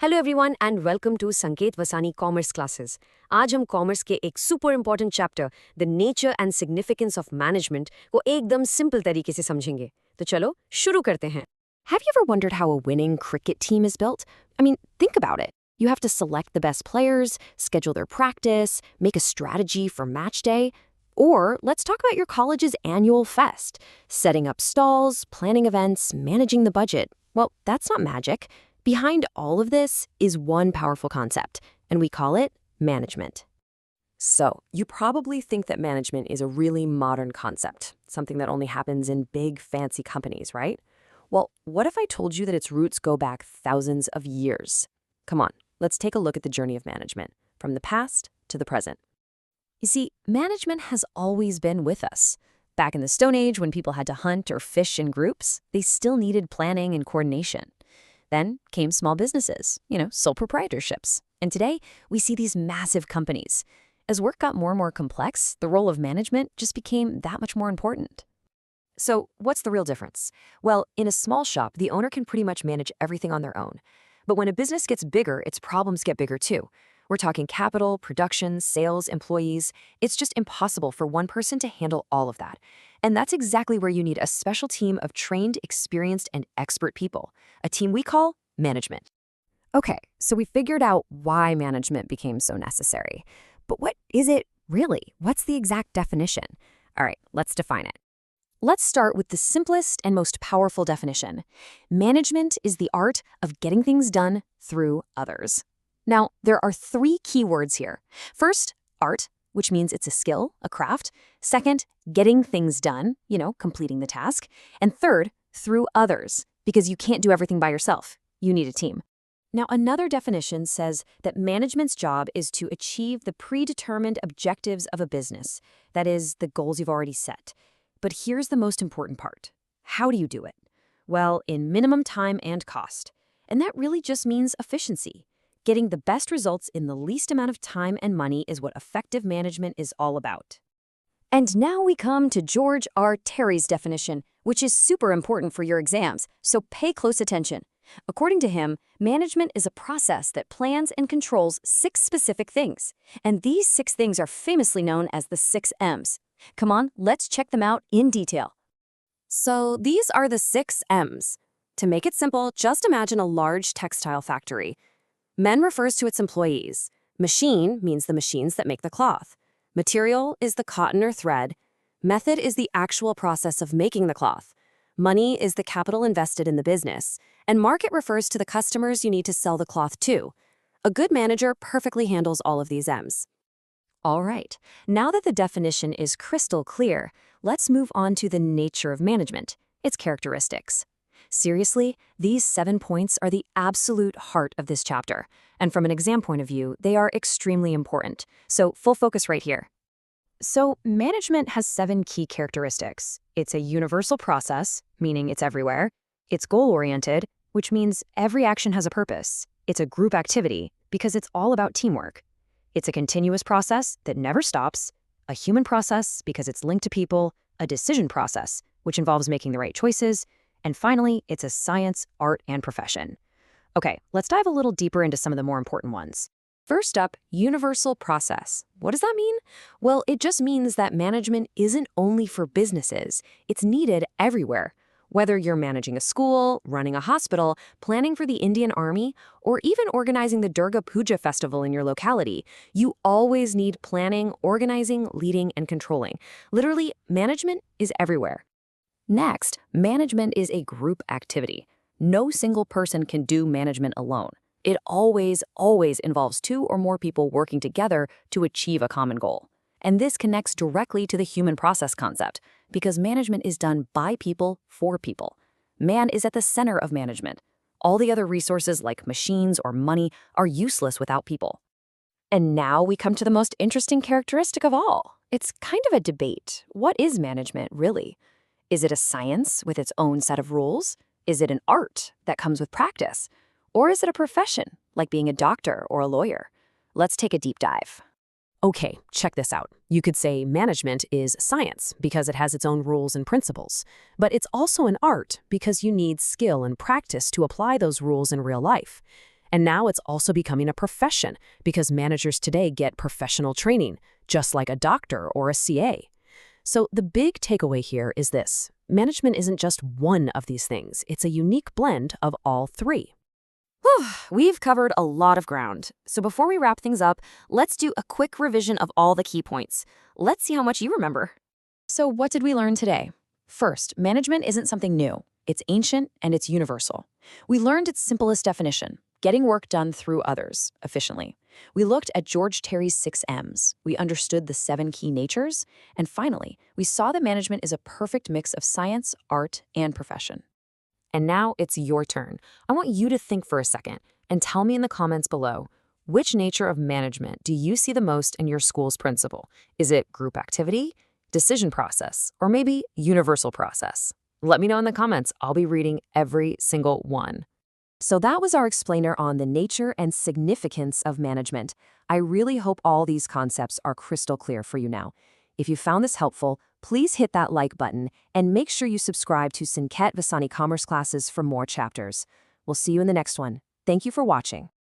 Hello everyone and welcome to Sanket Vasani commerce classes. आज हम commerce के एक super important chapter the nature and significance of management को एकदम सिंपल तरीके से समझेंगे। तो चलो शुरू करते हैं। Have you ever wondered how a winning cricket team is built? I mean, think about it. You have to select the best players, schedule their practice, make a strategy for match day. Or let's talk about your college's annual fest. Setting up stalls, planning events, managing the budget. Well, that's not magic. Behind all of this is one powerful concept, and we call it management. So, you probably think that management is a really modern concept, something that only happens in big, fancy companies, right? Well, what if I told you that its roots go back thousands of years? Come on, let's take a look at the journey of management, from the past to the present. You see, management has always been with us. Back in the Stone Age, when people had to hunt or fish in groups, they still needed planning and coordination. Then came small businesses, sole proprietorships. And today, we see these massive companies. As work got more and more complex, the role of management just became that much more important. So, what's the real difference? Well, in a small shop, the owner can pretty much manage everything on their own. But when a business gets bigger, its problems get bigger too. We're talking capital, production, sales, employees. It's just impossible for one person to handle all of that. And that's exactly where you need a special team of trained, experienced, and expert people. A team we call management. Okay, so we figured out why management became so necessary. But what is it really? What's the exact definition? All right, let's define it. Let's start with the simplest and most powerful definition. Management is the art of getting things done through others. Now, there are three key words here. First, art, which means it's a skill, a craft. Second, getting things done, completing the task. And third, through others, because you can't do everything by yourself. You need a team. Now, another definition says that management's job is to achieve the predetermined objectives of a business, that is, the goals you've already set. But here's the most important part. How do you do it? Well, in minimum time and cost. And that really just means efficiency. Getting the best results in the least amount of time and money is what effective management is all about. And now we come to George R. Terry's definition, which is super important for your exams, so pay close attention. According to him, management is a process that plans and controls 6 specific things. And these 6 things are famously known as the 6 M's. Come on, let's check them out in detail. So these are the 6 M's. To make it simple, just imagine a large textile factory. Men refers to its employees. Machine means the machines that make the cloth. Material is the cotton or thread. Method is the actual process of making the cloth. Money is the capital invested in the business. And market refers to the customers you need to sell the cloth to. A good manager perfectly handles all of these M's. All right, now that the definition is crystal clear, let's move on to the nature of management, its characteristics. Seriously, these 7 points are the absolute heart of this chapter. And from an exam point of view, they are extremely important. So full focus right here. So management has 7 key characteristics. It's a universal process, meaning it's everywhere. It's goal-oriented, which means every action has a purpose. It's a group activity, because it's all about teamwork. It's a continuous process that never stops, a human process because it's linked to people, a decision process, which involves making the right choices, and finally, it's a science, art, and profession. Okay, let's dive a little deeper into some of the more important ones. First up, universal process. What does that mean? Well, it just means that management isn't only for businesses. It's needed everywhere. Whether you're managing a school, running a hospital, planning for the Indian Army, or even organizing the Durga Puja festival in your locality, you always need planning, organizing, leading, and controlling. Literally, management is everywhere. Next, management is a group activity. No single person can do management alone. It always involves 2 or more people working together to achieve a common goal. And this connects directly to the human process concept, because management is done by people for people. Man is at the center of management. All the other resources like machines or money are useless without people. And now we come to the most interesting characteristic of all. It's kind of a debate. What is management really? Is it a science with its own set of rules? Is it an art that comes with practice? Or is it a profession, like being a doctor or a lawyer? Let's take a deep dive. Okay, check this out. You could say management is science because it has its own rules and principles. But it's also an art because you need skill and practice to apply those rules in real life. And now it's also becoming a profession because managers today get professional training, just like a doctor or a CA. So the big takeaway here is this. Management isn't just one of these things. It's a unique blend of all three. Whew, we've covered a lot of ground. So before we wrap things up, let's do a quick revision of all the key points. Let's see how much you remember. So what did we learn today? First, management isn't something new. It's ancient and it's universal. We learned its simplest definition, getting work done through others, efficiently. We looked at George Terry's 6 M's. We understood the 7 key natures. And finally, we saw that management is a perfect mix of science, art, and profession. And now it's your turn. I want you to think for a second and tell me in the comments below, which nature of management do you see the most in your school's principal? Is it group activity, decision process, or maybe universal process? Let me know in the comments. I'll be reading every single one. So that was our explainer on the nature and significance of management. I really hope all these concepts are crystal clear for you now. If you found this helpful, please hit that like button and make sure you subscribe to Sanket Vasani Commerce Classes for more chapters. We'll see you in the next one. Thank you for watching.